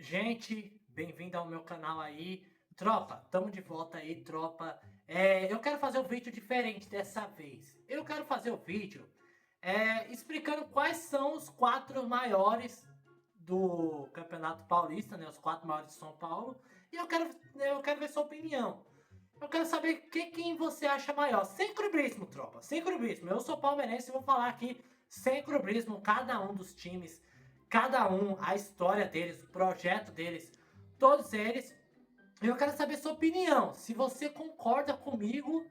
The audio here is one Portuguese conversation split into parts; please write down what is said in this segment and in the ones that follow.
Gente, bem-vindo ao meu canal aí. Tropa, tamo de volta aí, tropa. Eu quero fazer um vídeo diferente dessa vez. Eu quero fazer o vídeo explicando quais são os quatro maiores do Campeonato Paulista, né? Os quatro maiores de São Paulo. E eu quero ver sua opinião. Eu quero saber quem você acha maior. Sem clubismo, tropa. Sem clubismo. Eu sou palmeirense e vou falar aqui sem clubismo, cada um dos times, cada um, a história deles, o projeto deles, todos eles. Eu quero saber sua opinião. Se você concorda comigo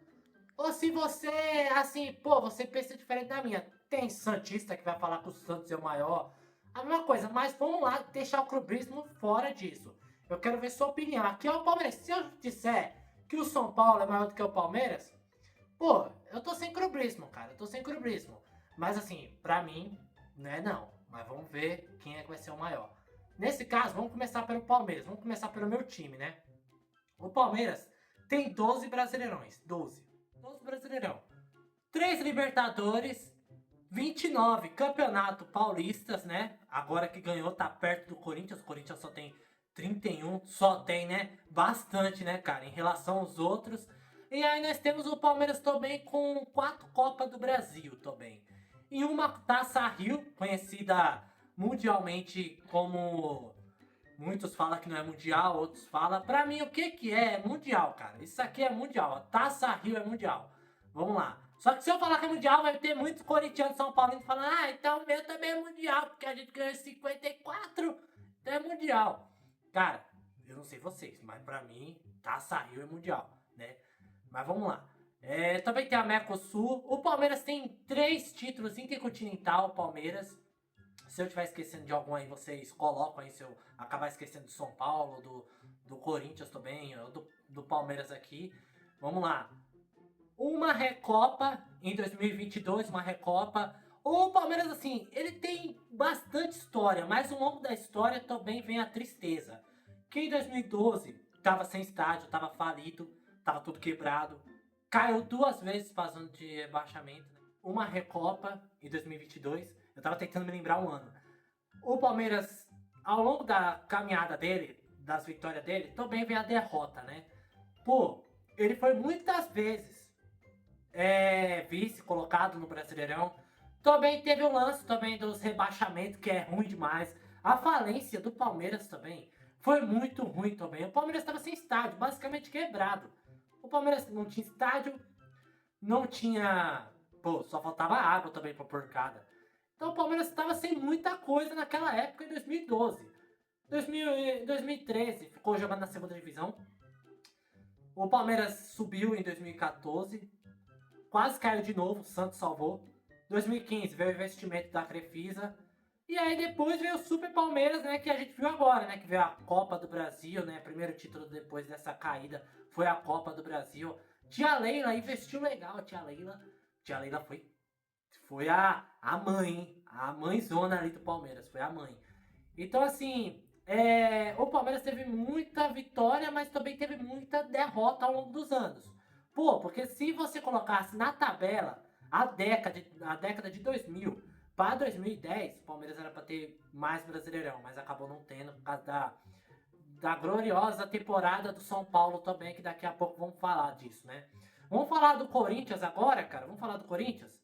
ou se você, assim, pô, você pensa diferente da minha. Tem Santista que vai falar que o Santos é o maior. A mesma coisa, mas vamos lá deixar o clubismo fora disso. Eu quero ver sua opinião. Aqui é o Palmeiras. Se eu disser que o São Paulo é maior do que o Palmeiras, pô, eu tô sem clubismo, cara. Eu tô sem clubismo. Mas assim, pra mim, né, não. Mas vamos ver quem é que vai ser o maior. Nesse caso, vamos começar pelo Palmeiras. Vamos começar pelo meu time, né? O Palmeiras tem 12 brasileirões. 12. 12 brasileirão. 3 Libertadores, 29 Campeonato Paulistas, né? Agora que ganhou, tá perto do Corinthians. O Corinthians só tem 31. Só tem, né? Bastante, né, cara? Em relação aos outros. E aí nós temos o Palmeiras também com 4 Copas do Brasil também. E uma Taça Rio, conhecida mundialmente como... Muitos falam que não é mundial, outros falam. Pra mim, o que que é? É mundial, cara. Isso aqui é mundial. A Taça Rio é mundial. Vamos lá. Só que se eu falar que é mundial, vai ter muitos corintianos São Paulinos falando: ah, então o meu também é mundial, porque a gente ganhou 54, então é mundial. Cara, eu não sei vocês, mas pra mim, Taça Rio é mundial, né? Mas vamos lá. Também tem a Mercosul. O Palmeiras tem 3 títulos intercontinental, o Palmeiras. Se eu estiver esquecendo de algum aí, vocês colocam aí. Se eu acabar esquecendo do São Paulo, do Corinthians também, do Palmeiras aqui. Vamos lá. Uma Recopa em 2022, uma Recopa. O Palmeiras, assim, ele tem bastante história, mas ao longo da história também vem a tristeza. Que em 2012 tava sem estádio, tava falido, tava tudo quebrado. Caiu 2 vezes para a zona de rebaixamento. Né? Uma Recopa em 2022. Eu tava tentando me lembrar um ano. O Palmeiras, ao longo da caminhada dele, das vitórias dele, também vem a derrota, né? Pô, ele foi muitas vezes vice colocado no Brasileirão. Também teve o lance também dos rebaixamentos, que é ruim demais. A falência do Palmeiras também foi muito ruim também. O Palmeiras estava sem estádio, basicamente quebrado. O Palmeiras não tinha estádio, não tinha... Pô, só faltava água também pra porcada. Então o Palmeiras estava sem muita coisa naquela época, em 2012. 2013 ficou jogando na segunda divisão. O Palmeiras subiu em 2014. Quase caiu de novo, o Santos salvou. 2015 veio o investimento da Crefisa. E aí depois veio o Super Palmeiras, né, que a gente viu agora, né, que veio a Copa do Brasil, né, primeiro título depois dessa caída foi a Copa do Brasil. Tia Leila investiu legal, tia Leila. Tia Leila foi a mãe, hein? A mãezona ali do Palmeiras, foi a mãe. Então, assim, o Palmeiras teve muita vitória, mas também teve muita derrota ao longo dos anos. Pô, porque se você colocasse na tabela a década de 2000 para 2010, o Palmeiras era para ter mais Brasileirão, mas acabou não tendo por causa da gloriosa temporada do São Paulo também, que daqui a pouco vamos falar disso, né? Vamos falar do Corinthians agora, cara? Vamos falar do Corinthians?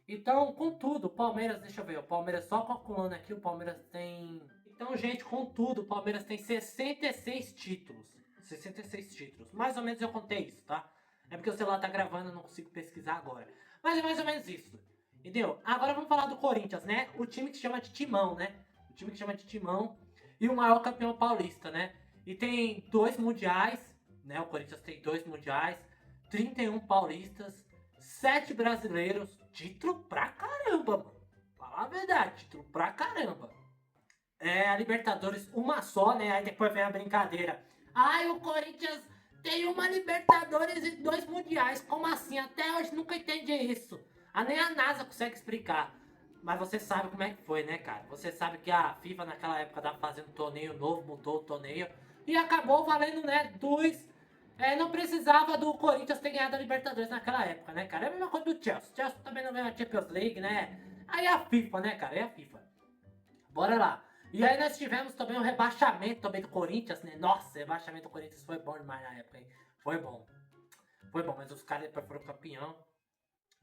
Então, contudo, o Palmeiras, deixa eu ver, o Palmeiras só calculando aqui, o Palmeiras tem... Então, gente, contudo, o Palmeiras tem 66 títulos. 66 títulos. Mais ou menos eu contei isso, tá? É porque o celular tá gravando, eu não consigo pesquisar agora. Mas é mais ou menos isso. Entendeu? Agora vamos falar do Corinthians, né? O time que chama de Timão, né? O time que chama de Timão e o maior campeão paulista, né? E tem 2 mundiais, né? O Corinthians tem 2 mundiais, 31 paulistas, 7 brasileiros. Título pra caramba, mano. Falar a verdade, título pra caramba. A Libertadores, uma só, né? Aí depois vem a brincadeira. Ai, o Corinthians tem uma Libertadores e 2 mundiais. Como assim? Até hoje nunca entendi isso. Nem a NASA consegue explicar. Mas você sabe como é que foi, né, cara? Você sabe que a FIFA naquela época tava fazendo um torneio novo, mudou o torneio. E acabou valendo, né, 2. Não precisava do Corinthians ter ganhado a Libertadores naquela época, né, cara? É a mesma coisa do Chelsea. O Chelsea também não ganhou a Champions League, né? Aí é a FIFA, né, cara? É a FIFA. Bora lá. E aí nós tivemos também o rebaixamento também do Corinthians, né? Nossa, o rebaixamento do Corinthians foi bom demais na época, hein? Foi bom. Foi bom, mas os caras depois foram campeão,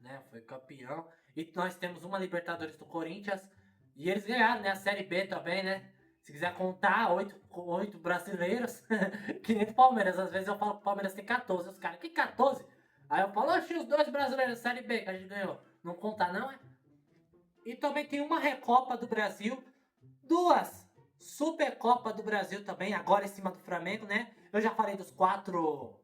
né? Foi campeão. E nós temos uma Libertadores do Corinthians. E eles ganharam, né? A Série B também, né? Se quiser contar, oito brasileiros. Que nem o Palmeiras. Às vezes eu falo que o Palmeiras tem 14. Os caras, que 14? Aí eu falo, oxe, os 2 brasileiros Série B que a gente ganhou. Não conta não, é? E também tem uma Recopa do Brasil. 2 Supercopa do Brasil também. Agora em cima do Flamengo, né? Eu já falei das 4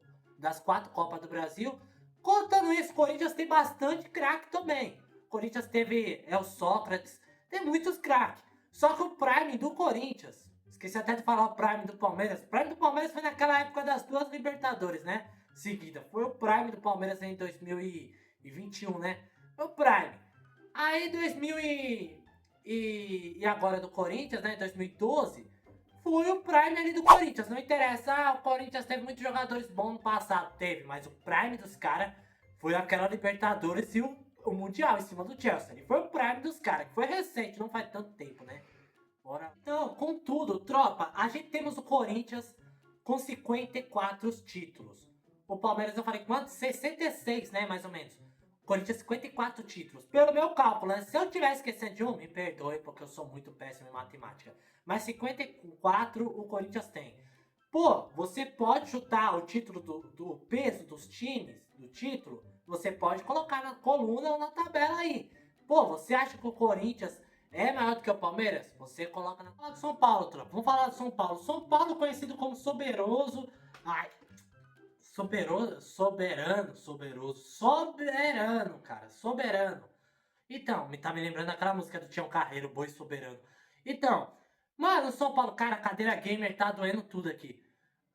Copas do Brasil. Contando isso, o Corinthians tem bastante craque também. O Corinthians teve o Sócrates, tem muitos craques. Só que o Prime do Corinthians, esqueci até de falar o Prime do Palmeiras. O Prime do Palmeiras foi naquela época das 2 Libertadores, né? Seguida. Foi o Prime do Palmeiras em 2021, né? Foi o Prime. Aí 2000 e agora do Corinthians, né? Em 2012, foi o Prime ali do Corinthians. Não interessa, o Corinthians teve muitos jogadores bons no passado, teve, mas o Prime dos caras foi aquela Libertadores e o Mundial em cima do Chelsea. Ele foi o Prime dos caras, que foi recente, não faz tanto tempo, né? Bora. Então, contudo, tropa, a gente temos o Corinthians com 54 títulos. O Palmeiras, eu falei, quantos? 66, né, mais ou menos. O Corinthians 54 títulos. Pelo meu cálculo, né? Se eu tiver esquecendo de um, me perdoe, porque eu sou muito péssimo em matemática. Mas 54 o Corinthians tem. Pô, você pode chutar o título do peso dos times, do título, você pode colocar na coluna ou na tabela aí. Pô, você acha que o Corinthians é maior do que o Palmeiras? Você coloca na... Vamos falar do São Paulo, tropa. Vamos falar do São Paulo. São Paulo conhecido como soberoso. Ai, soberano, cara, soberano. Então, tá me lembrando daquela música do Tião Carreiro, Boi Soberano. Então, mano, o São Paulo, cara, a cadeira gamer tá doendo tudo aqui.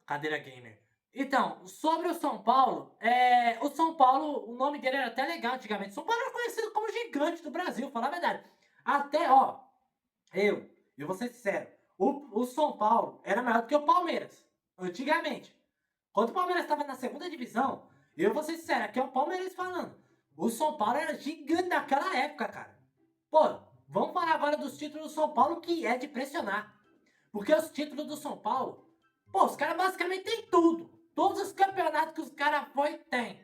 Cadeira gamer. Então, sobre o São Paulo, o São Paulo, o nome dele era até legal antigamente. São Paulo era conhecido como gigante do Brasil, falar a verdade. Até, ó, eu vou ser sincero, o São Paulo era maior do que o Palmeiras, antigamente. Quando o Palmeiras estava na segunda divisão, eu vou ser sincero, aqui é o Palmeiras falando. O São Paulo era gigante naquela época, cara. Pô, vamos falar agora dos títulos do São Paulo, que é de pressionar. Porque os títulos do São Paulo, pô, os caras basicamente têm tudo. Todos os campeonatos que os caras foi, tem.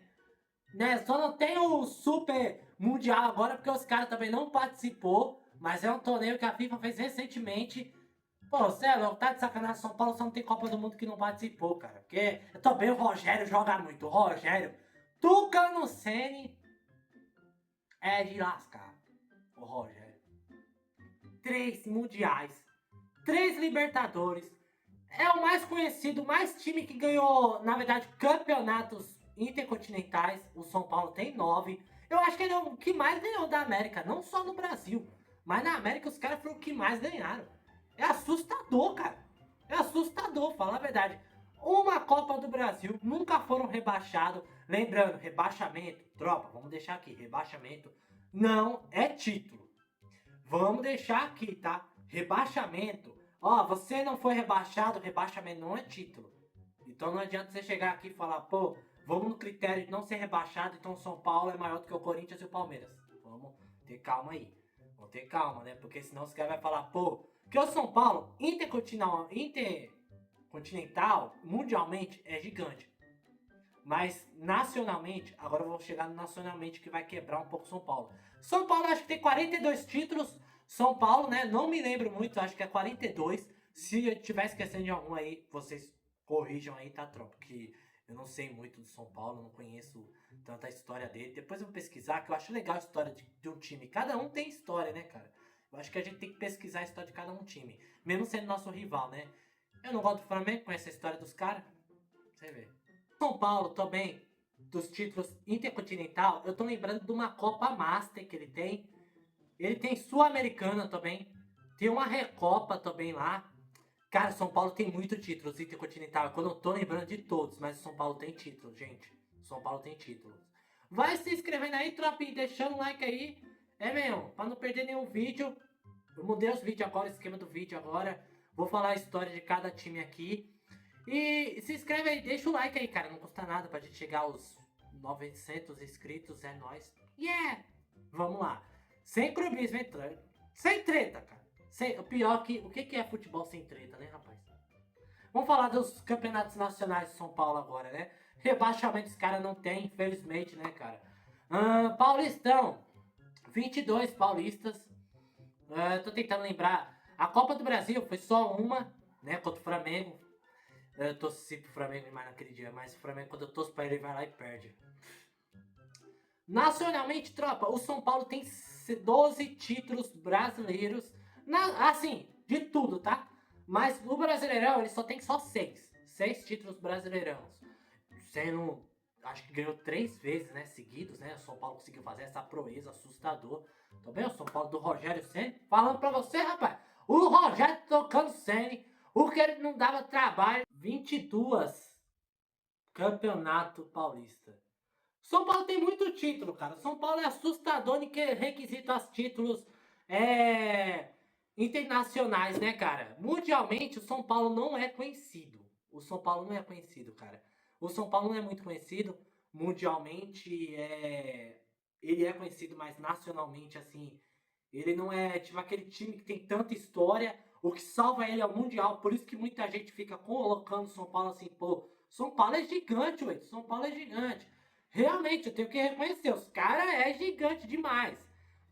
Né? Só não tem o Super Mundial agora, porque os caras também não participou. Mas é um torneio que a FIFA fez recentemente. Pô, você é louco, tá de sacanagem. São Paulo só não tem Copa do Mundo que não participou, cara. Porque também o Rogério joga muito. O Rogério, Tucano Sene é de lascar. O Rogério. 3 mundiais, 3 Libertadores. É o mais conhecido, mais time que ganhou, na verdade, campeonatos intercontinentais. O São Paulo tem 9. Eu acho que ele é o que mais ganhou da América, não só no Brasil. Mas na América os caras foram o que mais ganharam. É assustador, cara. É assustador, falar a verdade. Uma Copa do Brasil, nunca foram rebaixados. Lembrando, rebaixamento, tropa, vamos deixar aqui, rebaixamento não é título. Vamos deixar aqui, tá? Rebaixamento. Ó, você não foi rebaixado, rebaixamento não é título. Então não adianta você chegar aqui e falar, pô, vamos no critério de não ser rebaixado, então o São Paulo é maior do que o Corinthians e o Palmeiras. Vamos ter calma aí. Vamos ter calma, né? Porque senão os caras vão falar, pô, que o São Paulo, intercontinental, mundialmente, é gigante. Mas nacionalmente, agora eu vou chegar no nacionalmente que vai quebrar um pouco São Paulo. São Paulo acho que tem 42 títulos. São Paulo, né? Não me lembro muito, acho que é 42. Se eu estiver esquecendo de algum aí, vocês corrijam aí, tá, tropa? Porque eu não sei muito do São Paulo, não conheço tanta história dele. Depois eu vou pesquisar, que eu acho legal a história de um time. Cada um tem história, né, cara? Eu acho que a gente tem que pesquisar a história de cada um time. Mesmo sendo nosso rival, né? Eu não gosto do Flamengo, conheço a história dos caras. Você vê. São Paulo também, dos títulos intercontinental, eu tô lembrando de uma Copa Master que ele tem. Ele tem Sul-Americana também. Tem uma Recopa também lá. Cara, São Paulo tem muito títulos intercontinental. Quando eu tô lembrando de todos, mas São Paulo tem título, gente. São Paulo tem títulos. Vai se inscrevendo aí, tropa, e deixando um like aí. É mesmo, pra não perder nenhum vídeo. Eu mudei os vídeos agora, o esquema do vídeo agora. Vou falar a história de cada time aqui. E se inscreve aí, deixa o like aí, cara. Não custa nada pra gente chegar aos 900 inscritos, é nóis. Yeah! Vamos lá. Sem clubismo entrando. Sem treta, cara. O pior que... O que é futebol sem treta, né, rapaz? Vamos falar dos campeonatos nacionais de São Paulo agora, né? Rebaixamento os caras não tem, infelizmente, né, cara? Paulistão. 22 paulistas. Tô tentando lembrar. A Copa do Brasil foi só uma, né? Contra o Flamengo. Eu torci pro Flamengo mais naquele dia, mas o Flamengo, quando eu torço pra ele, vai lá e perde. Nacionalmente, tropa, o São Paulo tem 12 títulos brasileiros. Assim, de tudo, tá? Mas no Brasileirão ele só tem só 6. 6 títulos brasileirãos. Sendo, acho que ganhou 3 vezes, né? Seguidos, né? O São Paulo conseguiu fazer essa proeza assustador. Também o São Paulo do Rogério Ceni. Falando pra você, rapaz. O Rogério tocando Ceni. O que ele não dava trabalho. 22 Campeonato Paulista. São Paulo tem muito título, cara. São Paulo é assustador em que requisita os títulos internacionais, né, cara? Mundialmente, o São Paulo não é conhecido. O São Paulo não é conhecido, cara. O São Paulo não é muito conhecido. Mundialmente, ele é conhecido, mas nacionalmente, assim, ele não é tipo aquele time que tem tanta história. O que salva ele é o Mundial. Por isso que muita gente fica colocando o São Paulo assim, pô, São Paulo é gigante, ué. São Paulo é gigante. Realmente, eu tenho que reconhecer, os caras é gigante demais.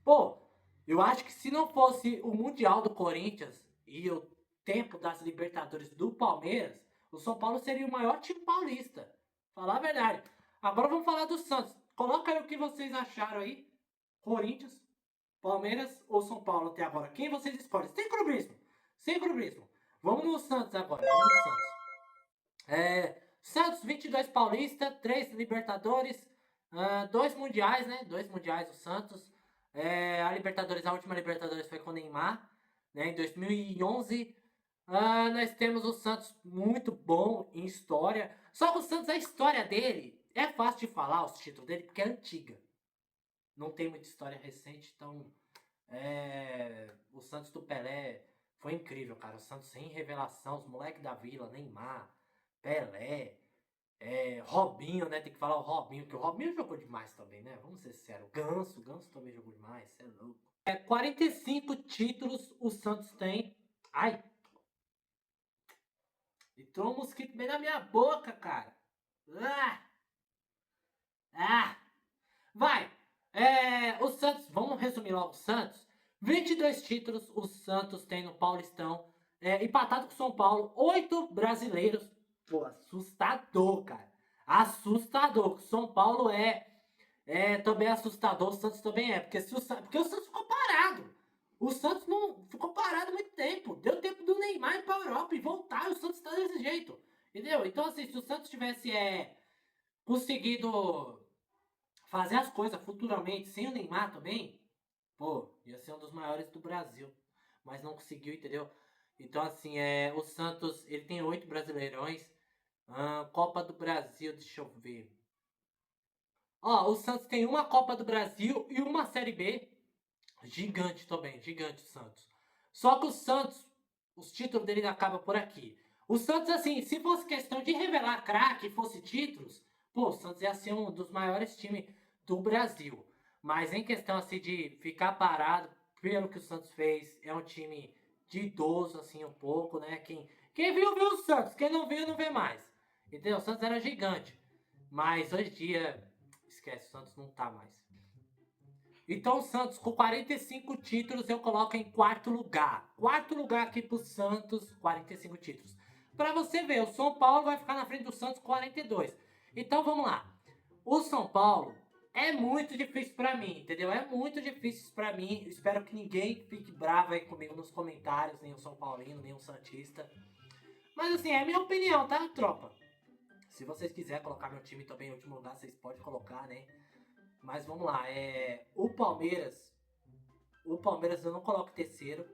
Pô, eu acho que se não fosse o Mundial do Corinthians e o tempo das Libertadores do Palmeiras, o São Paulo seria o maior time paulista. Falar a verdade. Agora vamos falar do Santos. Coloca aí o que vocês acharam aí. Corinthians, Palmeiras ou São Paulo até agora? Quem vocês escolhem? Sem clubismo. Sem clubismo. Vamos no Santos agora. Vamos no Santos. Santos, 22 Paulista, 3 Libertadores, 2 Mundiais, né? 2 Mundiais o Santos. A Libertadores, a última Libertadores foi com o Neymar, né? Em 2011. Nós temos o Santos muito bom em história. Só que o Santos, a história dele, é fácil de falar, os títulos dele, porque é antiga. Não tem muita história recente, então... o Santos do Pelé foi incrível, cara. O Santos sem revelação, os moleques da Vila, Neymar, Pelé, Robinho, né? Tem que falar o Robinho, que o Robinho jogou demais também, né? Vamos ser sérios. O Ganso também jogou demais, cê é louco. 45 títulos o Santos tem. Ai! Entrou um mosquito bem na minha boca, cara. Vai! O Santos, vamos resumir logo o Santos. 22 títulos o Santos tem no Paulistão. Empatado com o São Paulo. 8 brasileiros. Pô, assustador, cara. Assustador. O São Paulo também assustador. O Santos também é. Porque o Santos ficou parado. O Santos não ficou parado há muito tempo. Deu tempo do Neymar ir pra Europa e voltar. E o Santos tá desse jeito. Entendeu? Então, assim, se o Santos tivesse conseguido fazer as coisas futuramente sem o Neymar também, pô, ia ser um dos maiores do Brasil. Mas não conseguiu, entendeu? Então, assim, o Santos, ele tem 8 brasileirões. Copa do Brasil, deixa eu ver. O Santos tem uma Copa do Brasil e uma Série B. Gigante também, gigante o Santos. Só que o Santos, os títulos dele acabam por aqui. O Santos, assim, se fosse questão de revelar craque e fosse títulos, pô, o Santos ia ser um dos maiores times do Brasil. Mas em questão, assim, de ficar parado, pelo que o Santos fez, é um time de idoso, assim, um pouco, né? Quem viu, viu o Santos. Quem não viu, não vê mais. Entendeu? O Santos era gigante. Mas hoje em dia, esquece, o Santos não tá mais. Então o Santos com 45 títulos eu coloco em quarto lugar. Quarto lugar aqui pro Santos, 45 títulos. Pra você ver, o São Paulo vai ficar na frente do Santos com 42. Então vamos lá. O São Paulo é muito difícil pra mim, entendeu? É muito difícil pra mim. Espero que ninguém fique bravo aí comigo nos comentários, nem o São Paulino, nem o Santista. Mas assim, é minha opinião, tá, tropa? Se vocês quiserem colocar meu time também em último lugar, vocês podem colocar, né? Mas vamos lá, o Palmeiras eu não coloco em terceiro.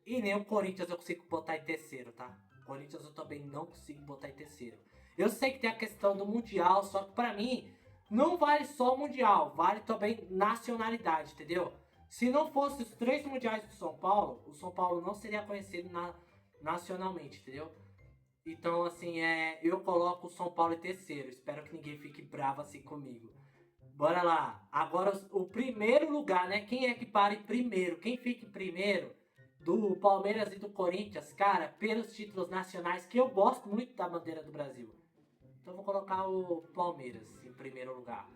E nem o Corinthians eu consigo botar em terceiro, tá? O Corinthians eu também não consigo botar em terceiro. Eu sei que tem a questão do Mundial, só que pra mim, não vale só o Mundial, vale também nacionalidade, entendeu? Se não fosse os 3 Mundiais do São Paulo, o São Paulo não seria conhecido nacionalmente, entendeu? Então, assim, eu coloco o São Paulo em terceiro. Espero que ninguém fique bravo assim comigo. Bora lá. Agora o primeiro lugar, né? Quem é que para em primeiro? Quem fica em primeiro? do Palmeiras e do Corinthians, cara, pelos títulos nacionais, que eu gosto muito da bandeira do Brasil. Então eu vou colocar o Palmeiras em primeiro lugar.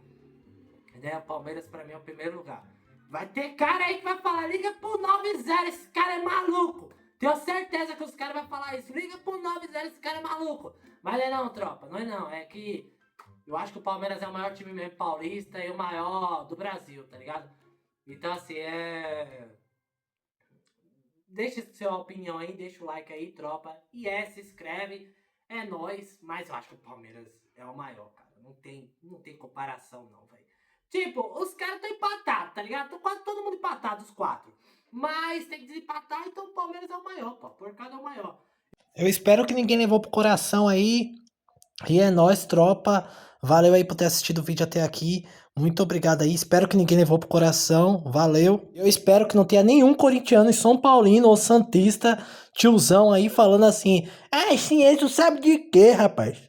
Né? O Palmeiras pra mim é o primeiro lugar. Vai ter cara aí que vai falar, liga pro 9-0, esse cara é maluco. Tenho certeza que os caras vão falar isso, liga pro 9-0, esse cara é maluco. Mas não é não, tropa, não é não, é que eu acho que o Palmeiras é o maior time mesmo paulista e o maior do Brasil, tá ligado? Então assim, deixa sua opinião aí, deixa o like aí, tropa. E se inscreve, é nóis. Mas eu acho que o Palmeiras é o maior, cara. Não tem comparação não, velho. Tipo, os caras estão empatados, tá ligado? Tô quase todo mundo empatado, os quatro. Mas tem que desempatar, então o Palmeiras é o maior, pô. Por causa é o maior. Eu espero que ninguém levou pro coração aí. E é nóis, tropa. Valeu aí por ter assistido o vídeo até aqui. Muito obrigado aí. Espero que ninguém levou pro coração. Valeu. Eu espero que não tenha nenhum corintiano, São Paulino ou santista, tiozão aí falando assim: ah, esse Enzo sabe de quê, rapaz?